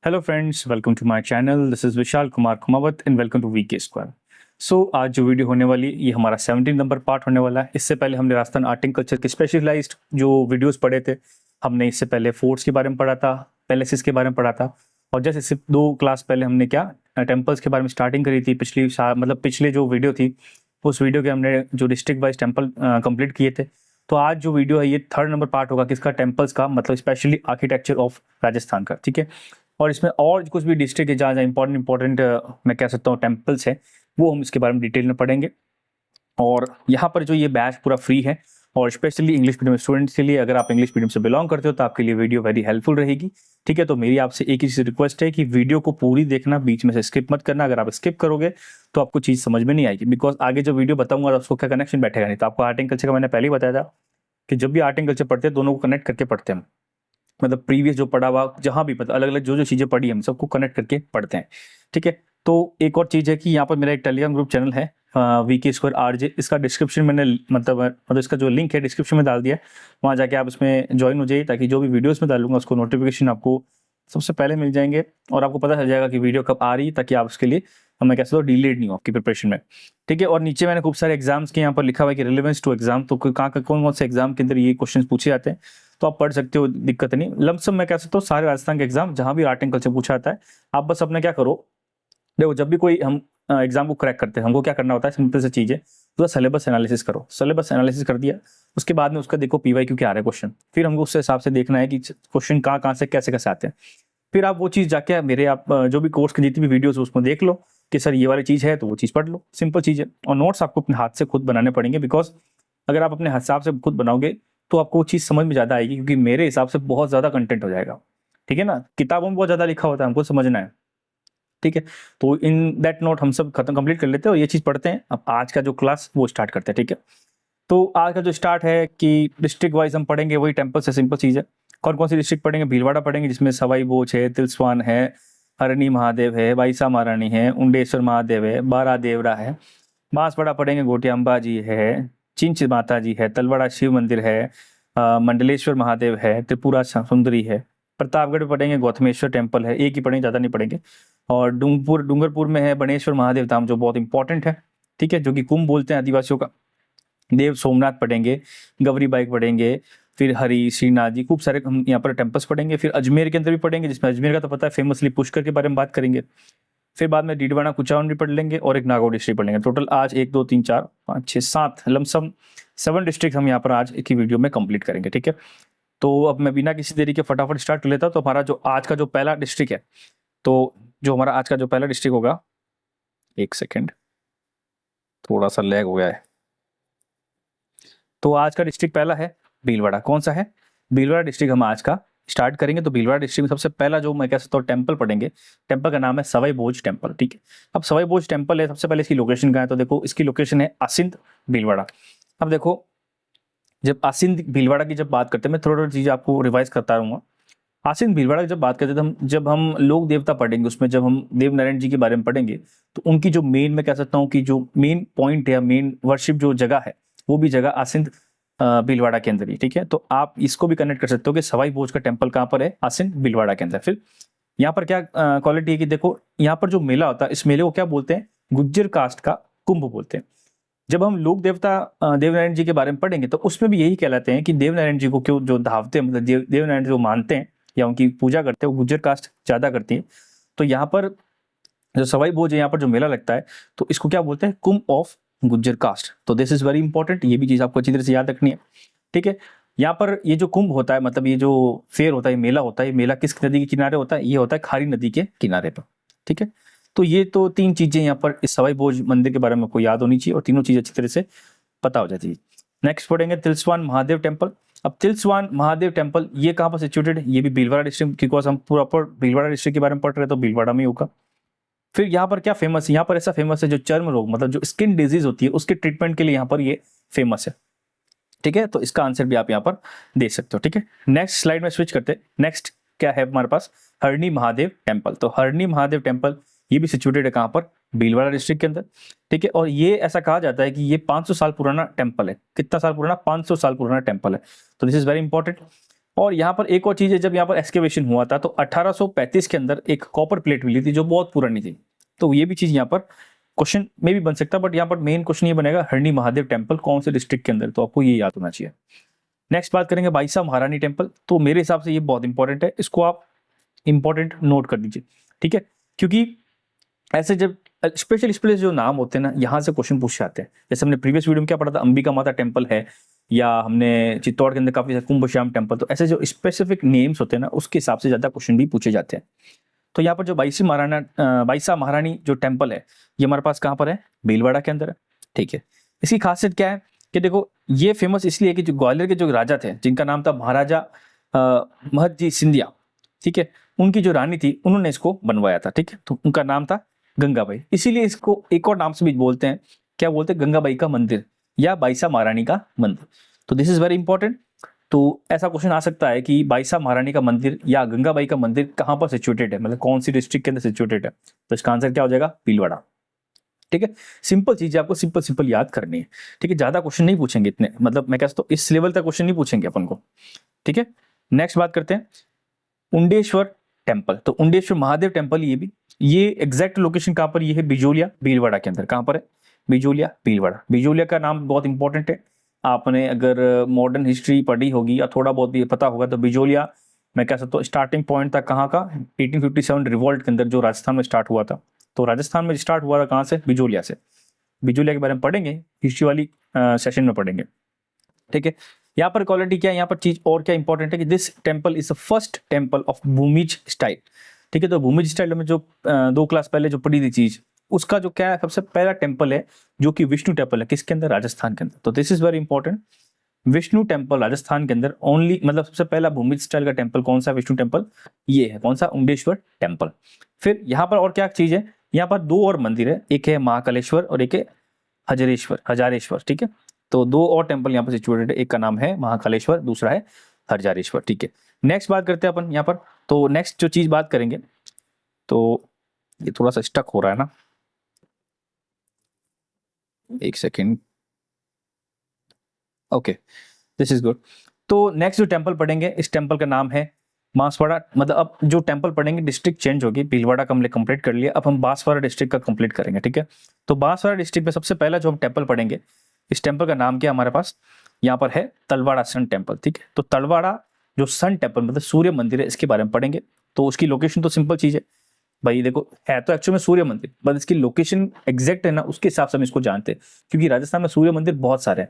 Hello friends, welcome to my channel. This is Vishal Kumar Kumawat and welcome V VK square. So आज जो video होने वाली ये हमारा 17 नंबर पार्ट होने वाला है। इससे पहले हमने राजस्थान आर्ट एंड कल्चर के स्पेशलाइज्ड जो वीडियोस पढ़े थे। हमने इससे पहले फोर्ट्स के बारे में पढ़ा था, पैलेसेस के बारे में पढ़ा था, और जैसे सिर्फ 2 क्लास पहले हमने क्या टेम्पल्स के बारे में स्टार्टिंग करी थी। पिछले जो वीडियो थी उस वीडियो के हमने जो डिस्ट्रिक्ट वाइज टेम्पल कंप्लीट किए थे। तो आज जो वीडियो है ये 3rd नंबर पार्ट होगा किसका, टेम्पल्स का, मतलब स्पेशली आर्किटेक्चर ऑफ राजस्थान का। ठीक है, और इसमें और कुछ भी डिस्ट्रिक्ट है जहाँ जहाँ इंपॉर्टेंट मैं कह सकता हूँ टेम्पल्स हैं, वो हम इसके बारे में डिटेल में पढ़ेंगे। और यहाँ पर जो ये बैच पूरा फ्री है और स्पेशली इंग्लिश मीडियम स्टूडेंट्स के लिए, अगर आप इंग्लिश मीडियम से बिलोंग करते हो तो आपके लिए वीडियो वेरी हेल्पफुल रहेगी। ठीक है, तो मेरी आपसे एक ही चीज़ रिक्वेस्ट है कि वीडियो को पूरी देखना, बीच में से स्किप मत करना। अगर आप स्किप करोगे तो आपको चीज़ समझ में नहीं आएगी, बिकॉज आगे जो वीडियो बताऊंगा उसको क्या कनेक्शन बैठेगा नहीं। तो आपको आर्ट एंड कल्चर का मैंने पहले ही बताया था कि जब भी आर्ट एंड कल्चर पढ़ते हैं दोनों को कनेक्ट करके पढ़ते हैं। मतलब प्रीवियस जो पढ़ा हुआ जहाँ भी मतलब अलग अलग जो जो चीज़ें पढ़ी हम सबको कनेक्ट करके पढ़ते हैं। ठीक है, तो एक और चीज़ है कि यहाँ पर मेरा एक टेलीग्राम ग्रुप चैनल है वीके स्क्वायर आरजे। इसका डिस्क्रिप्शन मैंने मतलब इसका जो लिंक है डिस्क्रिप्शन में डाल दिया है। वहाँ जाके आप इसमें ज्वाइन हो जाइए ताकि जो भी वीडियोस में डालूंगा उसको नोटिफिकेशन आपको सबसे पहले मिल जाएंगे और आपको पता चल जाएगा कि वीडियो कब आ रही है, ताकि आप उसके लिए मैं कह सकता हूँ डिलेड नहीं हो आपकी प्रिपरेशन में। ठीक है, और नीचे मैंने खूब सारे एग्जाम्स के यहाँ पर लिखा हुआ है कि रिलेवेंस टू एग्जाम, तो कहाँ कौन कौन से एग्जाम के अंदर ये क्वेश्चन पूछे जाते हैं, तो आप पढ़ सकते हो, दिक्कत नहीं। लमसम मैं कह सकता हूँ सारे राजस्थान के एग्जाम जहाँ भी आर्ट एंड कल्चर पूछा जाता है, आप बस अपना क्या करो, देखो जब भी कोई हम एग्जाम को क्रैक करते हैं हमको क्या करना होता है, सिंपल सी चीज़ है, पूरा सिलेबस एनालिसिस करो। सिलेबस एनालिसिस कर दिया, उसके बाद में उसका देखो पीवाईक्यू क्या आ रहा है क्वेश्चन, फिर हमको उस हिसाब से देखना है कि क्वेश्चन कहाँ कहाँ से कैसे कैसे आते हैं। फिर आप वो चीज़ जाके मेरे आप जो भी कोर्स की जितनी भी वीडियोस उसमें देख लो कि सर ये वाली चीज़ है तो वो चीज़ पढ़ लो, सिंपल चीज़ है। और नोट्स आपको अपने हाथ से खुद बनाने पड़ेंगे, बिकॉज अगर आप अपने हिसाब से खुद बनाओगे तो आपको वो चीज़ समझ में ज़्यादा आएगी, क्योंकि मेरे हिसाब से बहुत ज़्यादा कंटेंट हो जाएगा। ठीक है ना, किताबों में बहुत ज़्यादा लिखा होता है, हमको समझना है। ठीक है, तो इन दैट नोट हम सब खत्म कंप्लीट कर लेते हैं और ये चीज़ पढ़ते हैं। अब आज का जो क्लास वो स्टार्ट करते हैं। ठीक है, तो आज का जो स्टार्ट है कि डिस्ट्रिक्ट वाइज हम पढ़ेंगे वही टेम्पल से, सिंपल चीज़ है। कौन कौन सी डिस्ट्रिक्ट पढ़ेंगे, भीलवाड़ा पढ़ेंगे जिसमें सवाई बोच है, तिलस्वान है, हरणी महादेव है, बाईसा महारानी है, उंडेश्वर महादेव है, बारा देवरा है। बांसवाड़ा पढ़ेंगे, गोटिया अंबाजी है, चिंच माता जी है, तलवाड़ा शिव मंदिर है, मंडलेश्वर महादेव है, त्रिपुरा सुंदरी है। प्रतापगढ़ पढ़ेंगे, गौतमेश्वर टेम्पल है, एक ही पढ़ेंगे, ज़्यादा नहीं पढ़ेंगे। और डूंगरपुर में है बनेश्वर महादेव धाम जो बहुत इंपॉर्टेंट है। ठीक है, जो कि कुंभ बोलते हैं आदिवासियों का। देव सोमनाथ पढ़ेंगे, गवरी बाइक पढ़ेंगे, फिर हरि श्रीनाथ जी, खूब सारे हम यहाँ पर टेम्पल्स पढ़ेंगे। फिर अजमेर के अंदर भी पढ़ेंगे, जिसमें अजमेर का तो पता है फेमसली पुष्कर के बारे में बात करेंगे। फिर बाद में डीडवाना कुचावन भी पढ़ लेंगे और एक नागौर डिस्ट्रिक्ट पढ़ लेंगे। टोटल आज 1 2 3 4 5 6 7 लमसम 7 डिस्ट्रिक्ट हम यहाँ पर आज एक ही वीडियो में कंप्लीट करेंगे। ठीक है, तो अब मैं बिना किसी देरी के फटाफट स्टार्ट कर लेता हूँ। तो हमारा जो आज का जो पहला डिस्ट्रिक्ट है, तो जो हमारा आज का जो पहला डिस्ट्रिक्ट होगा, एक सेकेंड थोड़ा सा लैग हो गया है। तो आज का डिस्ट्रिक्ट पहला है भीलवाड़ा। कौन सा है, भीलवाड़ा डिस्ट्रिक्ट हम आज का स्टार्ट करेंगे। तो भीलवाड़ा डिस्ट्रिक्ट में सबसे पहला जो मैं कह सकता हूँ टेम्पल पढ़ेंगे, टेम्पल का नाम है सवाई भोज टेम्पल। ठीक है, अब सवाई भोज टेम्पल है, सबसे पहले इसकी लोकेशन कहाँ है, तो देखो इसकी लोकेशन है आसिंद भीलवाड़ा। अब देखो जब आसिंद भीलवाड़ा की जब बात करते हैं, मैं थोड़ा थोड़ा चीज़ आपको रिवाइज करता रहूँगा। आसिंद भीलवाड़ा की जब बात करते हैं, तो हम जब हम लोक देवता पढ़ेंगे उसमें जब हम देव नारायण जी के बारे में पढ़ेंगे, तो उनकी जो मेन मैं कह सकता हूँ कि जो मेन पॉइंट है, मेन वर्शिप जो जगह है, वो भी जगह आसिंद भीलवाड़ा के अंदर ही। ठीक है, तो आप इसको भी कनेक्ट कर सकते हो कि सवाई भोज का टेम्पल कहाँ पर है, आसिंद भीलवाड़ा के अंदर। फिर यहाँ पर क्या क्वालिटी है कि देखो यहाँ पर जो मेला होता है, इस मेले को क्या बोलते हैं, गुज्जर कास्ट का कुंभ बोलते हैं। जब हम लोक देवता देवनारायण जी के बारे में पढ़ेंगे तो उसमें भी यही कहलाते हैं कि देवनारायण जी को क्यों जो धावते हैं, मतलब देवनारायण जी को मानते हैं या उनकी पूजा करते हैं, वो गुज्जर कास्ट ज्यादा करती है। तो यहाँ पर जो सवाई भोज है, यहाँ पर जो मेला लगता है, तो इसको क्या बोलते हैं, कुंभ ऑफ गुज्जर कास्ट। तो दिस इज वेरी इंपॉर्टेंट, ये भी चीज आपको अच्छी तरह से याद रखनी है। ठीक है, यहाँ पर ये जो कुंभ होता है, मतलब ये जो फेयर होता है, मेला होता है, ये मेला किस नदी के किनारे होता है, ये होता है खारी नदी के किनारे पर। ठीक है, तो ये तो 3 चीजें यहाँ पर इस सवाई भोज मंदिर के बारे में आपको याद होनी चाहिए और तीनों चीज अच्छी तरह से पता हो जाती है। नेक्स्ट पढ़ेंगे तिलस्वान महादेव टेम्पल। अब तिलस्वान महादेव टेम्पल ये कहाँ पर सिचुएटेड है, ये भी भीलवाड़ा डिस्ट्रिक्ट, बिकॉज हम प्रॉपर भीलवाड़ा डिस्ट्रिक्ट के बारे में पढ़ रहे हैं तो भीलवाड़ा में ही होगा। फिर यहाँ पर क्या फेमस है, यहाँ पर ऐसा फेमस है जो चर्म रोग, मतलब जो स्किन डिजीज होती है उसके ट्रीटमेंट के लिए यहाँ पर ये फेमस है। ठीक है, तो इसका आंसर भी आप यहाँ पर दे सकते हो। ठीक है, नेक्स्ट स्लाइड में स्विच करते हैं। नेक्स्ट क्या है हमारे पास, हरणी महादेव टेम्पल। तो हरणी महादेव टेम्पल ये भी सिचुएटेड है कहाँ पर, भीलवाड़ा डिस्ट्रिक्ट के अंदर। ठीक है, और ये ऐसा कहा जाता है कि ये 500 साल पुराना टेम्पल है। कितना साल पुराना, 500 साल पुराना टेम्पल है। तो दिस इज वेरी इंपॉर्टेंट। और यहाँ पर एक और चीज़ है, जब यहाँ पर एक्सकेवेशन हुआ था तो 1835 के अंदर एक कॉपर प्लेट मिली थी जो बहुत पुरानी थी। तो ये भी चीज़ यहाँ पर क्वेश्चन में भी बन सकता है, बट यहाँ पर मेन क्वेश्चन ये बनेगा हरणी महादेव टेम्पल कौन से डिस्ट्रिक्ट के अंदर, तो आपको ये याद होना चाहिए। नेक्स्ट बात करेंगे बाईसा महारानी टेम्पल। तो मेरे हिसाब से ये बहुत इंपॉर्टेंट है, इसको आप इंपॉर्टेंट नोट कर दीजिए, ठीक है, क्योंकि ऐसे जब स्पेशल स्पेशल जो नाम होते हैं ना, यहाँ से क्वेश्चन पूछ जाते हैं। जैसे हमने प्रीवियस वीडियो में क्या पढ़ा था, अंबिका माता टेम्पल है, या हमने चित्तौड़ के अंदर काफी कुंभ श्याम टेम्पल। तो ऐसे जो स्पेसिफिक नेम्स होते हैं ना, उसके हिसाब से ज्यादा क्वेश्चन भी पूछे जाते हैं। तो यहाँ पर जो बाईसा महारानी जो टेम्पल है, ये हमारे पास कहाँ पर है, भीलवाड़ा के अंदर है, ठीक है। इसकी खासियत क्या है कि देखो, ये फेमस इसलिए है कि जो ग्वालियर के जो राजा थे, जिनका नाम था महाराजा महदजी सिंधिया, ठीक है, उनकी जो रानी थी उन्होंने इसको बनवाया था, ठीक है। तो उनका नाम था गंगाबाई, इसीलिए इसको एक और नाम से भी बोलते हैं, क्या बोलते हैं, गंगाबाई का मंदिर या बाईसा महारानी का मंदिर। तो दिस इज वेरी इंपॉर्टेंट। तो ऐसा क्वेश्चन आ सकता है कि बाईसा महारानी का मंदिर या गंगाबाई का मंदिर कहाँ पर सिचुएटेड है, मतलब कौन सी डिस्ट्रिक्ट के अंदर सिचुएटेड है। तो इसका आंसर क्या हो जाएगा, भीलवाड़ा, ठीक है। सिंपल चीज आपको सिंपल सिंपल याद करनी है, ठीक है, ज्यादा क्वेश्चन नहीं पूछेंगे इतने, मतलब मैं कहता हूँ इस लेवल तक क्वेश्चन नहीं पूछेंगे अपन को, ठीक है। नेक्स्ट बात करते हैं उंडेश्वर टेम्पल। तो उंडेश्वर महादेव टेम्पल, ये एग्जैक्ट लोकेशन कहाँ पर, ये है बिजोलिया भीलवाड़ा के अंदर। कहाँ पर है, बिजोलिया भीलवाड़ा। बिजोलिया का नाम बहुत इंपॉर्टेंट है, आपने अगर मॉडर्न हिस्ट्री पढ़ी होगी या थोड़ा बहुत भी पता होगा तो बिजोलिया मैं कह सकता हूँ स्टार्टिंग पॉइंट था कहाँ का, 1857 रिवॉल्ट के अंदर जो राजस्थान में स्टार्ट हुआ था। तो राजस्थान में स्टार्ट हुआ था कहाँ से, बिजोलिया से। बिजोलिया के बारे में पढ़ेंगे, हिस्ट्री वाली सेशन में पढ़ेंगे, ठीक है। यहाँ पर क्वालिटी क्या है, यहाँ पर चीज और क्या इंपॉर्टेंट है कि this temple is the first temple of Bhumij style, ठीक है। तो भूमिज स्टाइल में जो 2 क्लास पहले जो पढ़ी थी चीज, उसका जो क्या है, सबसे पहला टेम्पल है जो कि विष्णु टेम्पल है, किसके अंदर, राजस्थान के अंदर। तो this is very important, Vishnu temple Rajasthan के अंदर ओनली, मतलब सबसे पहला भूमिज स्टाइल का टेम्पल कौन सा, विष्णु टेम्पल, ये है कौन सा, उंडेश्वर टेम्पल। फिर यहाँ पर और क्या चीज है, यहाँ पर 2 और मंदिर है, एक है महाकालेश्वर और एक है हजारेश्वर, ठीक है। तो 2 और टेम्पल यहाँ पर सिचुएटेड है, एक का नाम है महाकालेश्वर, दूसरा है हजारेश्वर, ठीक है। नेक्स्ट बात करते हैं अपन यहाँ पर। तो नेक्स्ट जो चीज बात करेंगे, तो ये थोड़ा सा स्टक हो रहा है ना, एक second, okay, this is good. तो नेक्स्ट जो टेम्पल पढ़ेंगे, इस टेम्पल का नाम है बांसवाड़ा। मतलब अब जो टेम्पल पढ़ेंगे डिस्ट्रिक्ट चेंज होगी, भीलवाड़ा का हमने कंप्लीट कर लिया, अब हम बांसवाड़ा डिस्ट्रिक्ट का कंप्लीट करेंगे, ठीक है। तो बांसवाड़ा डिस्ट्रिक्ट में सबसे पहला जो हम टेम्पल पढ़ेंगे, इस टेम्पल का नाम क्या हमारे पास, यहाँ पर है तलवाड़ा सन टेम्पल, ठीक है। तो तलवाड़ा जो सन टेम्पल मतलब सूर्य मंदिर है, इसके बारे में पढ़ेंगे। तो उसकी लोकेशन तो सिंपल चीज है भाई, देखो है तो एक्चुअल में सूर्य मंदिर, बट इसकी लोकेशन एग्जैक्ट है ना, उसके हिसाब से हम इसको जानते हैं, क्योंकि राजस्थान में सूर्य मंदिर बहुत सारे हैं।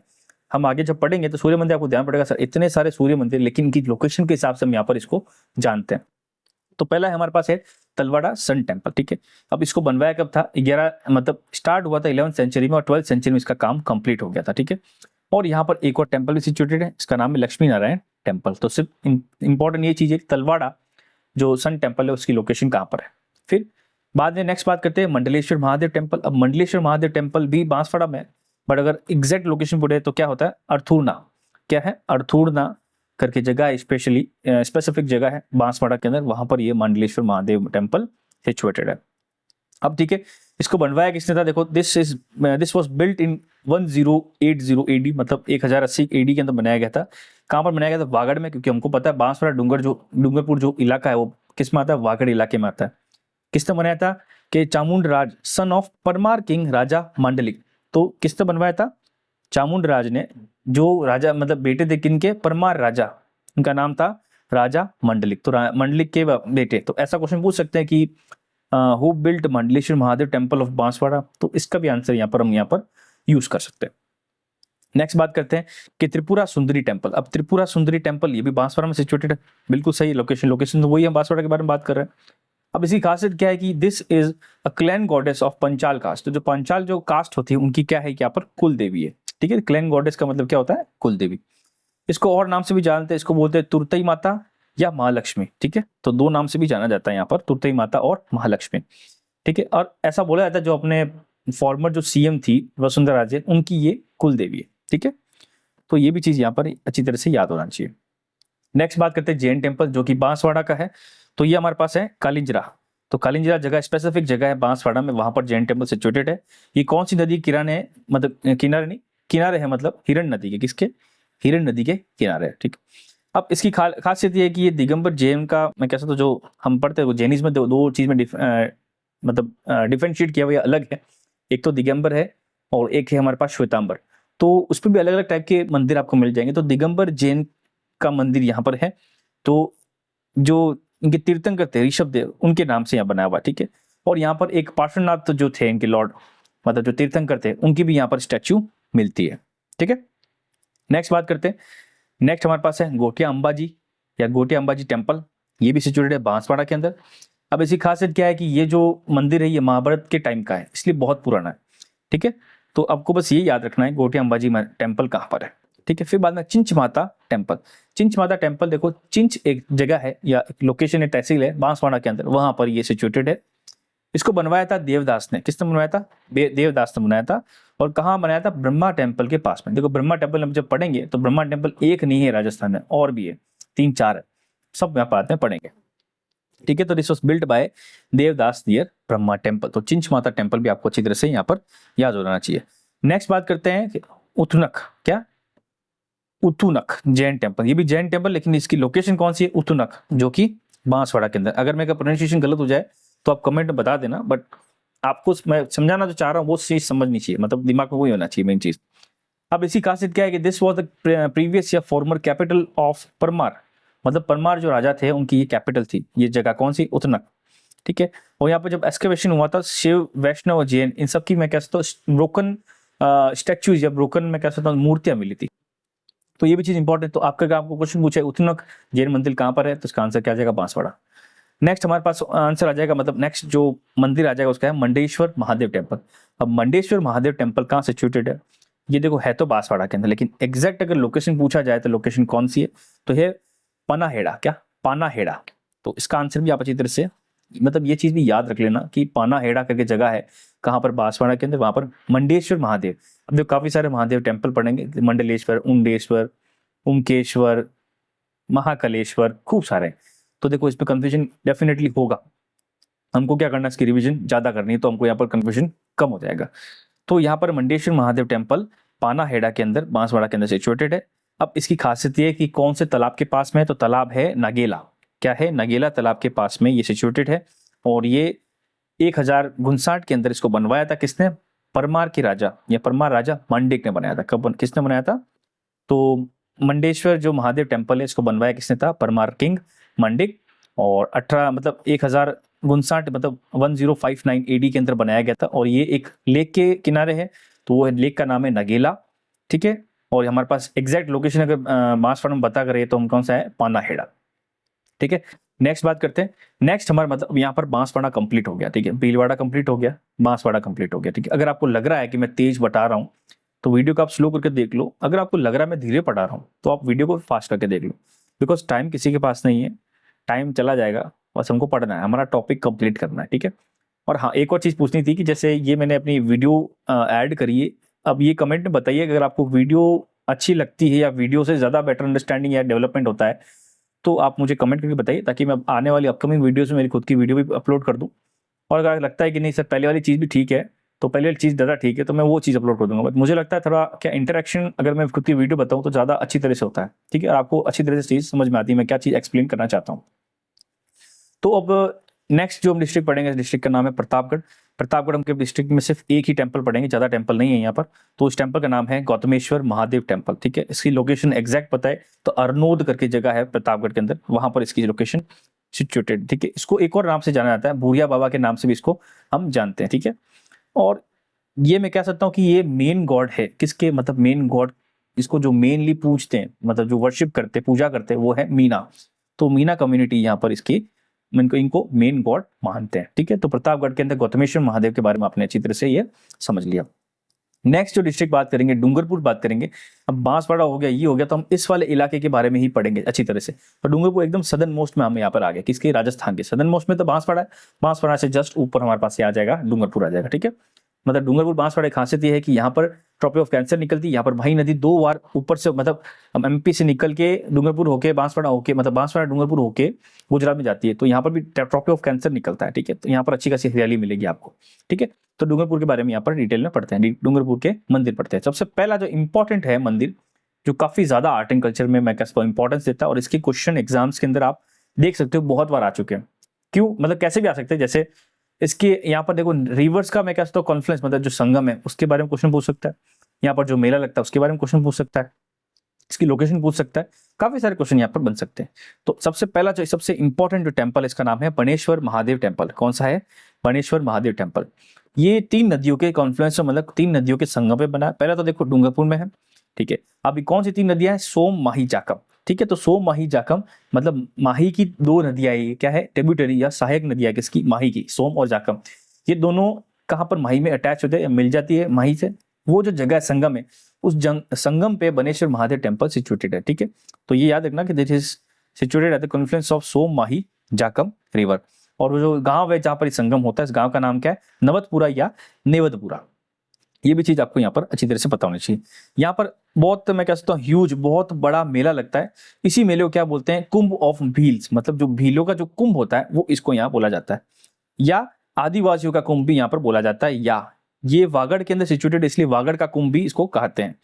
हम आगे जब पढ़ेंगे तो सूर्य मंदिर आपको ध्यान पड़ेगा, सर इतने सारे सूर्य मंदिर, लेकिन इनकी लोकेशन के हिसाब से हम यहाँ पर इसको जानते हैं। तो पहला है हमारे पास है तलवाड़ा सन टेम्पल, ठीक है। अब इसको बनवाया कब था, 11 मतलब स्टार्ट हुआ था 11th सेंचुरी में, और 12th सेंचुरी में इसका काम कंप्लीट हो गया था, ठीक है। और यहाँ पर एक और टेम्पल भी सिचुएटेड है, इसका नाम है लक्ष्मी नारायण टेम्पल। तो सिर्फ इंपॉर्टेंट ये चीज है, तलवाड़ा जो सन टेम्पल है उसकी लोकेशन कहाँ पर है। फिर बाद में नेक्स्ट बात करते हैं मंडलेश्वर महादेव टेम्पल। अब मंडलेश्वर महादेव टेम्पल भी बांसवाड़ा में, बट अगर एग्जैक्ट लोकेशन बोले तो क्या होता है, अर्थूरना, क्या है, अर्थूरना करके जगह है, स्पेशली स्पेसिफिक जगह है बांसवाड़ा के अंदर, वहां पर ये मंडलेश्वर महादेव टेम्पल सिचुएटेड है। अब ठीक है, इसको बनवाया किसने था, देखो this was built in 1080 AD, मतलब 1080 एडी के अंदर बनाया गया था। कहाँ पर बनाया गया था, वागड़ में, क्योंकि हमको पता है बांसवाड़ा डूंगरपुर जो इलाका है वो किस में आता है, वागड़ इलाके में आता है। किसने बनाया था कि चामुंड राज सन ऑफ परमार किंग राजा मांडलिक। तो किसने बनवाया था, चामुंड राज ने, जो राजा मतलब बेटे थे किनके, परमार राजा, उनका नाम था राजा मंडलिक। तो मंडलिक के बेटे। तो ऐसा क्वेश्चन पूछ सकते हैं कि who built Mandleshwar Mahadev temple of Banswara, तो इसका भी आंसर हम यहाँ पर यूज कर सकते हैं। नेक्स्ट बात करते हैं कि त्रिपुरा सुंदरी टेम्पल। अब त्रिपुरा सुंदरी टेम्पल ये भी बांसवाड़ा में सिचुएटेड है, बिल्कुल सही लोकेशन तो वही हम बांसवाड़ा के बारे में बात कर रहे हैं। अब इसकी खासियत क्या है कि this is a clan goddess of Panchal caste. तो जो पंचाल जो कास्ट होती है उनकी क्या है, यहाँ पर कुल देवी है, ठीक है। क्लैन गॉडेस का मतलब क्या होता है, कुल देवी। इसको और नाम से भी जानते हैं, इसको बोलते हैं तुरतई माता या महालक्ष्मी, ठीक है। तो 2 नाम से भी जाना जाता है यहाँ पर, तुरतई माता और महालक्ष्मी, ठीक है। और ऐसा बोला जाता है जो अपने फॉर्मर जो सीएम थी वसुंधरा राजे, उनकी ये कुल देवी है, ठीक है। तो ये भी चीज यहाँ पर अच्छी तरह से याद होना चाहिए। नेक्स्ट बात करते हैं जैन टेम्पल, जो कि बांसवाड़ा का है। तो ये हमारे पास है कालिंजरा। तो कालिंजरा जगह स्पेसिफिक जगह है बांसवाड़ा में, वहां पर जैन टेम्पल सिचुएटेड है। ये कौन सी नदी किनारे है, मतलब किनारे नहीं, किनारे है मतलब हिरण नदी के, किसके, हिरण नदी के किनारे है, ठीक। अब इसकी खासियत ये है कि ये दिगंबर जैन का, मैं कह सकता हूँ जो हम पढ़ते हैं वो जैनिज्म में दो चीज में मतलब डिफरेंशिएट किया हुआ अलग है। एक तो दिगंबर है और एक है हमारे पास श्वेतांबर। तो उस पर भी अलग अलग टाइप के मंदिर आपको मिल जाएंगे। तो दिगंबर जैन का मंदिर यहाँ पर है। तो जो इनके तीर्थंकर थे ऋषभ देव, उनके नाम से यहाँ बनाया हुआ, ठीक है। और यहाँ पर एक पार्श्वनाथ जो थे इनके लॉर्ड, मतलब जो तीर्थंकर थे, उनकी भी यहाँ पर स्टैच्यू मिलती है, ठीक है। नेक्स्ट बात करते हैं। नेक्स्ट हमारे पास है गोटिया अंबाजी या गोटिया अंबाजी टेम्पल। ये भी सिचुएटेड है बांसवाड़ा के अंदर। अब इसकी खासियत क्या है कि ये जो मंदिर है ये महाभारत के टाइम का है, इसलिए बहुत पुराना है, ठीक है। तो आपको बस ये याद रखना है गोटिया अंबाजी टेम्पल कहाँ पर है, ठीक है। फिर बाद में चिंच माता टेम्पल। चिंच माता टेम्पल, देखो चिंच एक जगह है या एक लोकेशन है, तहसील है बांसवाड़ा के अंदर, वहां पर ये सिचुएटेड है। इसको बनवाया था देवदास ने। किसने बनवाया था? देवदास ने बनाया था। और कहाँ बनाया था? ब्रह्मा टेम्पल के पास में। देखो ब्रह्मा टेम्पल हम जब पढ़ेंगे तो ब्रह्मा टेम्पल एक नहीं है राजस्थान में, और भी है, 3-4 है, सब यहाँ पर आते हैं पढ़ेंगे, ठीक है। तो this was built by Devdas near Brahma temple. तो चिंच माता टेम्पल भी आपको अच्छी तरह से यहाँ पर याद हो जाना चाहिए। नेक्स्ट बात करते हैं उथुनक। क्या? उथुनक जैन टेम्पल। ये भी जैन टेम्पल, लेकिन इसकी लोकेशन कौन सी है? उथुनक, जो कि बांसवाड़ा के अंदर। अगर मेरा प्रोनाउंसिएशन गलत हो जाए तो आप कमेंट में बता देना, बट आपको मैं समझाना जो चाह रहा हूँ वो चीज समझनी चाहिए, मतलब दिमाग में वही होना चाहिए मेन चीज। अब इसकी खासियत क्या है कि दिस वाज द प्रीवियस या फॉर्मर कैपिटल ऑफ परमार। मतलब परमार जो राजा थे उनकी ये कैपिटल थी। ये जगह कौन सी? उथनक, ठीक है। और यहाँ पर जब एक्सकवेशन हुआ था, शिव, वैष्णव और जैन, इन सब की मैं कह सकता हूँ ब्रोकन स्टैच्यूज या ब्रोकन मैं कह सकता हूँ मूर्तियां मिली थी। तो ये भी चीज इंपॉर्टेंट। तो आपको क्वेश्चन पूछे उथनक जैन मंदिर कहाँ पर है, तो इसका आंसर क्या आ जाएगा? बांसवाड़ा। नेक्स्ट हमारे पास आंसर आ जाएगा, मतलब नेक्स्ट जो मंदिर आ जाएगा उसका है मंडेश्वर महादेव टेम्पल। अब मंडेश्वर महादेव टेम्पल कहाँ सिचुएटेड है? ये देखो है तो बांसवाड़ा के अंदर, लेकिन एग्जैक्ट अगर लोकेशन पूछा जाए तो लोकेशन कौन सी है? तो है पनाहेड़ा। क्या? पानाहेड़ा। तो इसका आंसर भी आप अच्छी तरह से, मतलब ये चीज भी याद रख लेना कि पानाहेड़ा करके जगह है कहाँ पर? बांसवाड़ा के अंदर, वहां पर मंडेश्वर महादेव। अब देखो काफी सारे महादेव टेम्पल पढ़ेंगे, मंडलेश्वर, उंडेश्वर, उमकेश्वर, महाकलेश्वर, खूब सारे। तो देखो इस पे कंफ्यूजन डेफिनेटली होगा। हमको क्या करना है? इसकी रिवीजन ज्यादा करनी है, तो हमको यहाँ पर कंफ्यूजन कम हो जाएगा। तो यहाँ पर मंडेश्वर महादेव टेम्पल पानाहेड़ा के अंदर, बांसवाड़ा के अंदर सिचुएटेड है। अब इसकी खासियत ये है कि कौन से तालाब के पास में है? तो तालाब है नगेला। क्या है? नगेला तालाब के पास में ये सिचुएटेड है। और ये 1059 के अंदर इसको बनवाया था। किसने? परमार के राजा या परमार राजा मंडिक ने बनाया था। कब किसने बनाया था? तो मंडेश्वर जो महादेव टेम्पल है इसको बनवाया किसने था? परमार किंग मंडिक। और 18 मतलब 1059 मतलब 1059 एडी के अंदर बनाया गया था। और ये एक लेक के किनारे है, तो वो लेक का नाम है नगेला, ठीक है। और हमारे पास एग्जैक्ट लोकेशन अगर बांसवाड़ा में बता करें तो हम कौन सा है? पानाहेड़ा, ठीक है। नेक्स्ट बात करते हैं। नेक्स्ट हमारा मतलब यहाँ पर बांसवाड़ा कंप्लीट हो गया, ठीक है। भीलवाड़ा कंप्लीट हो गया, बांसवाड़ा कंप्लीट हो गया, ठीक है। अगर आपको लग रहा है कि मैं तेज बता रहा हूँ तो वीडियो को आप स्लो करके देख लो। अगर आपको लग रहा है मैं धीरे पढ़ा रहा हूँ तो आप वीडियो को फास्ट करके देख लो, बिकॉज टाइम किसी के पास नहीं है, टाइम चला जाएगा, बस हमको पढ़ना है, हमारा टॉपिक कंप्लीट करना है, ठीक है। और हाँ, एक और चीज़ पूछनी थी कि जैसे ये मैंने अपनी वीडियो ऐड करी है, अब ये कमेंट में बताइए अगर आपको वीडियो अच्छी लगती है या वीडियो से ज़्यादा बेटर अंडरस्टैंडिंग या डेवलपमेंट होता है, तो आप मुझे कमेंट करके बताइए, ताकि मैं आने वाली अपकमिंग वीडियोज़ में मेरी खुद की वीडियो भी अपलोड कर दूँ। और अगर लगता है कि नहीं सर पहले वाली चीज़ भी ठीक है, तो पहले वाली चीज़ ज़्यादा ठीक है, तो मैं वो चीज़ अपलोड कर दूंगा। बट मुझे लगता है थोड़ा क्या इंटरेक्शन अगर मैं खुद की वीडियो बताऊँ तो ज़्यादा अच्छी तरह से होता है, ठीक है। और आपको अच्छी तरह से चीज़ समझ में आती है मैं क्या चीज़ एक्सप्लेन करना चाहता हूँ। तो अब नेक्स्ट जो हम डिस्ट्रिक्ट पढ़ेंगे, इस डिस्ट्रिक्ट का नाम है प्रतापगढ़। प्रतापगढ़ हम के डिस्ट्रिक्ट में सिर्फ एक ही टेम्पल पढ़ेंगे, ज़्यादा टेम्पल नहीं है यहाँ पर। तो इस टेम्पल का नाम है गौतमेश्वर महादेव टेम्पल, ठीक है। इसकी लोकेशन एग्जैक्ट पता है तो अरनोद करके जगह है प्रतापगढ़ के अंदर, वहां पर इसकी लोकेशन सिचुएटेड, ठीक है। इसको एक और नाम से जाना जाता है, भूरिया बाबा के नाम से भी इसको हम जानते हैं, ठीक है। और ये मैं कह सकता हूँ कि ये मेन गॉड है किसके, मतलब मेन गॉड, इसको जो मेनली पूजते हैं, मतलब जो वर्शिप करते पूजा करते हैं वो है मीना। तो मीना कम्युनिटी यहाँ पर इसकी इनको मेन गॉड मानते हैं, ठीक है। तो प्रतापगढ़ के अंदर गौतमेश्वर महादेव के बारे में आपने अच्छी तरह से ये समझ लिया। नेक्स्ट जो डिस्ट्रिक्ट बात करेंगे डूंगरपुर बात करेंगे। अब बांसवाड़ा हो गया, ये हो गया, तो हम इस वाले इलाके के बारे में ही पढ़ेंगे अच्छी तरह से। तो डूंगरपुर एकदम सदर्न मोस्ट में हम यहाँ पर आ गए, किसके? राजस्थान के सदर्न मोस्ट में तो बांसवाड़ा है, बांसवाड़ा से जस्ट ऊपर हमारे पास ये आ जाएगा डूंगरपुर आ जाएगा, ठीक है। मतलब डूंगरपुर बांसवाड़ा की खासियत ये है कि यहाँ पर ट्रॉपी ऑफ कैंसर निकलती है, यहाँ पर भाई नदी 2 बार ऊपर से, मतलब हम एमपी से निकल के डूंगरपुर होके बांसवाड़ा होके, मतलब बांसवाड़ा डूंगरपुर होके गुजरात में जाती है, तो यहाँ पर भी ट्रॉपी ऑफ कैंसर निकलता है, ठीक है। तो यहाँ पर अच्छी खासी हरियाली मिलेगी आपको, ठीक है। तो डूंगरपुर के बारे में यहाँ पर डिटेल में पढ़ते हैं, डूंगरपुर के मंदिर पढ़ते हैं। सबसे पहला जो इंपॉर्टेंट है मंदिर जो काफी ज्यादा आर्ट एंड कल्चर में मैं कह सकता हूँ इंपॉर्टेंस देता है, और इसके क्वेश्चन एग्जाम्स के अंदर आप देख सकते हो बहुत बार आ चुके हैं। क्यों, मतलब कैसे भी आ सकते हैं, जैसे इसके यहाँ पर देखो रिवर्स का मैं कह सकता हूँ कॉन्फ्लुएंस, मतलब जो संगम है उसके बारे में क्वेश्चन पूछ सकता है, यहाँ पर जो मेला लगता है उसके बारे में क्वेश्चन पूछ सकता है, इसकी लोकेशन पूछ सकता है, काफी सारे क्वेश्चन यहाँ पर बन सकते हैं। तो सबसे पहला जो सबसे इंपॉर्टेंट जो टेम्पल इसका नाम है बनेश्वर महादेव टेम्पल। कौन सा है? बनेश्वर महादेव टेम्पल। ये 3 नदियों के कॉन्फ्लुएंस, मतलब 3 नदियों के संगम पे बना है। पहला तो देखो डूंगरपुर में है, ठीक है। अभी कौन सी 3 नदियां हैं? सोम, माही, जाकम, ठीक है। तो सोम, माही, जाकम, मतलब माही की 2 नदियां, ये क्या है? ट्रिब्यूटरी या सहायक नदियां किसकी? माही की, सोम और जाकम। ये दोनों कहाँ पर माही में अटैच होते हैं, मिल जाती है माही से। वो जो जगह है संगम है, उस संगम पे बनेश्वर महादेव टेम्पल सिचुएटेड है, ठीक है। तो ये याद रखना कि this is situated at the confluence of Som, Mahi, Jakham river. और वो जो गांव है जहां पर संगम होता है, इस गांव का नाम क्या है? नवतपुरा या नेवतपुरा। ये भी चीज आपको यहाँ पर अच्छी तरह से पता होनी चाहिए। यहाँ पर बहुत, मैं कह सकता हूँ, ह्यूज, बहुत बड़ा मेला लगता है। इसी मेले को क्या बोलते हैं? कुंभ ऑफ भील्स, मतलब जो भीलों का जो कुंभ होता है वो इसको यहाँ बोला जाता है, या आदिवासियों का कुंभ भी यहाँ पर बोला जाता है, या ये वागड़ के अंदर सिचुएटेड इसलिए वागड़ का कुंभ भी इसको कहते हैं,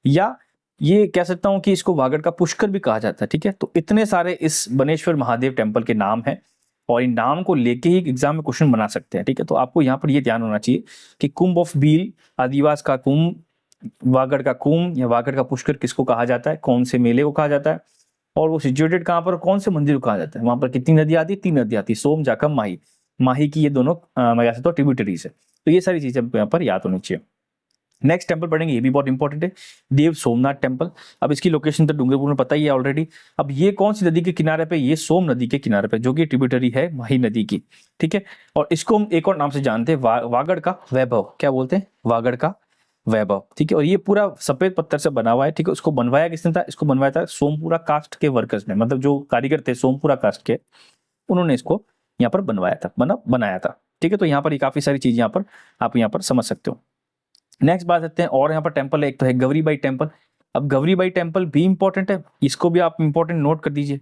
या ये कह सकता हूं कि इसको वागड़ का पुष्कर भी कहा जाता है, ठीक है। तो इतने सारे इस बनेश्वर महादेव टेम्पल के नाम हैं, और इन नाम को लेके ही एग्जाम में क्वेश्चन बना सकते हैं, ठीक है। तो आपको यहाँ पर ये ध्यान होना चाहिए कि कुंभ ऑफ भील, आदिवास का कुंभ, वागड़ का कुंभ या वागड़ का पुष्कर किसको कहा जाता है, कौन से मेले को कहा जाता है, और वो सिचुएटेड कहाँ पर, कौन से मंदिर को कहा जाता है, वहां पर कितनी नदी आती है? 3 नदी आती है, सोम, जाकम, माही। माही की ये दोनों मैं कह सकता हूँ ट्रिब्यूटरीज है। तो ये सारी चीजें आपको यहाँ पर याद होनी चाहिए। नेक्स्ट टेम्पल पढ़ेंगे, ये भी बहुत इंपॉर्टेंट है, देव सोमनाथ टेम्पल। अब इसकी लोकेशन तो डूंगरपुर में पता ही है ऑलरेडी। अब ये कौन सी नदी के किनारे पे? ये सोम नदी के किनारे पे, जो कि ट्रिब्यूटरी है माही नदी की, ठीक है। और इसको हम एक और नाम से जानते हैं, वागड़ का वैभव। क्या बोलते हैं? वागड़ का वैभव, ठीक है। और ये पूरा सफेद पत्थर से बना हुआ है, ठीक है। उसको बनवाया किसने था? इसको बनवाया था सोमपुरा कास्ट के वर्कर्स ने, मतलब जो कारीगर थे सोमपुरा कास्ट के, उन्होंने इसको यहाँ पर बनवाया था, बनाया था, ठीक है। तो यहाँ पर ये काफी सारी चीज यहाँ पर आप यहाँ पर समझ सकते हो। नेक्स्ट बात करते हैं, और यहाँ पर टेम्पल है, एक तो है गौरीबाई टेम्पल। अब गौरीबाई टेम्पल भी इंपॉर्टेंट है, इसको भी आप इंपॉर्टेंट नोट कर दीजिए,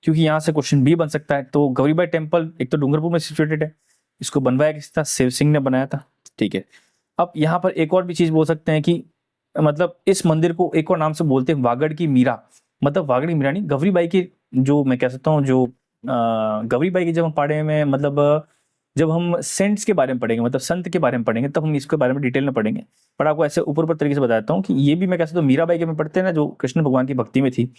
क्योंकि यहाँ से क्वेश्चन भी बन सकता है। तो गौरीबाई टेम्पल एक तो डूंगरपुर में सिचुएटेड है, इसको बनवाया किस था? शिव सिंह ने बनाया था, ठीक है। अब यहाँ पर एक और भी चीज बोल सकते हैं कि मतलब इस मंदिर को एक और नाम से बोलते हैं वागड़ की मीरा, मतलब वागड़ की मीरा नहीं, गौरीबाई की, जो मैं कह सकता हूँ जो गौरीबाई की जब हम पढ़े में, मतलब जब हम सेंट्स के बारे में पढ़ेंगे, मतलब संत के बारे में पढ़ेंगे, तब हम इसके बारे में डिटेल में पढ़ेंगे। पर आपको ऐसे ऊपर ऊपर तरीके से बताता हूँ कि ये भी मैं कह सकता हूँ मीराबाई के में पढ़ते हैं ना, जो कृष्ण भगवान की भक्ति में थी,